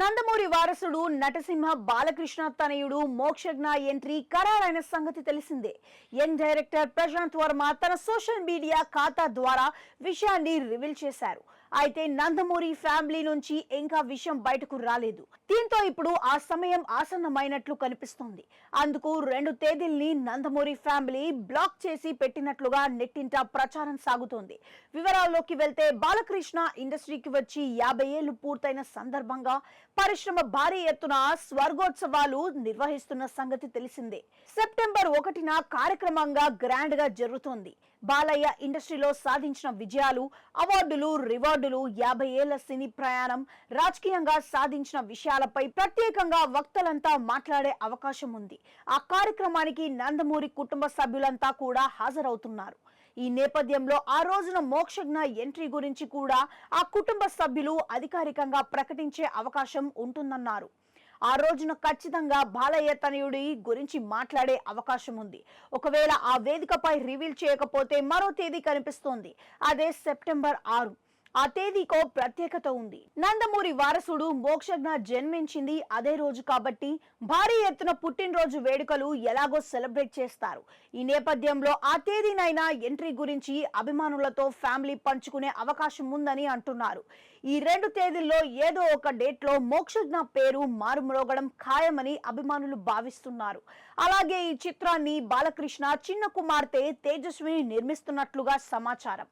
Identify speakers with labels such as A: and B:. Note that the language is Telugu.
A: నందమూరి వారసుడు నటసింహ బాలకృష్ణ తనయుడు మోక్షజ్ఞ ఎంట్రీ ఖరారైన సంగతి తెలిసిందే. డైరెక్టర్ ప్రశాంత్ వర్మ తన సోషల్ మీడియా ఖాతా ద్వారా విషయాన్ని రివీల్ చేశారు. అయితే నందమూరి ఫ్యామిలీ నుంచి ఇంకా విషయం బయటకు రాలేదు. దీంతో ఇప్పుడు ఆ సమయం ఆసన్నమైనట్లు కనిపిస్తోంది. అందుకు 2 తేదీల్ని నందమూరి ఫ్యామిలీ బ్లాక్ చేసి పెట్టినట్లుగా నెట్టింట ప్రచారం సాగుతోంది. వివరాల్లోకి వెళ్తే బాలకృష్ణ ఇండస్ట్రీకి వచ్చి 50 ఏళ్లు పూర్తయిన సందర్భంగా పరిశ్రమ భారీ ఎత్తున స్వర్గోత్సవాలు నిర్వహిస్తున్న సంగతి తెలిసిందే. సెప్టెంబర్ 1న కార్యక్రమంగా గ్రాండ్ గా జరుగుతోంది. బాలయ్య ఇండస్ట్రీలో సాధించిన విజయాలు, అవార్డులు, రివార్డులు, 50 ఏళ్ల సినీ ప్రయాణం, రాజకీయంగా సాధించిన విషయాలపై ప్రత్యేకంగా వక్తలంతా మాట్లాడే అవకాశం ఉంది. ఆ కార్యక్రమానికి నందమూరి కుటుంబ సభ్యులంతా కూడా హాజరవుతున్నారు. ఈ నేపథ్యంలో ఆ రోజున మోక్షజ్ఞ ఎంట్రీ గురించి కూడా ఆ కుటుంబ సభ్యులు అధికారికంగా ప్రకటించే అవకాశం ఉంటుందన్నారు. ఆ రోజున ఖచ్చితంగా బాలయ్య తనయుడి గురించి మాట్లాడే అవకాశం ఉంది. ఒకవేళ ఆ వేదికపై రివీల్ చేయకపోతే మరో తేదీ కనిపిస్తోంది. అదే సెప్టెంబర్ 6. ఆ తేదీకో ప్రత్యేకత ఉంది. నందమూరి వారసుడు మోక్షజ్ఞ జన్మించింది అదే రోజు కాబట్టి భారీ ఎత్తున పుట్టినరోజు వేడుకలు ఎలాగో సెలబ్రేట్ చేస్తారు. ఈ నేపథ్యంలో ఆ తేదీనైనా ఎంట్రీ గురించి అభిమానులతో ఫ్యామిలీ పంచుకునే అవకాశం ఉందని అంటున్నారు. ఈ 2 తేదీల్లో ఏదో ఒక డేట్ లో మోక్షజ్ఞ పేరు మారుమ్రోగడం ఖాయమని అభిమానులు భావిస్తున్నారు. అలాగే ఈ చిత్రాన్ని బాలకృష్ణ చిన్న కుమార్తె తేజస్విని నిర్మిస్తున్నట్లుగా సమాచారం.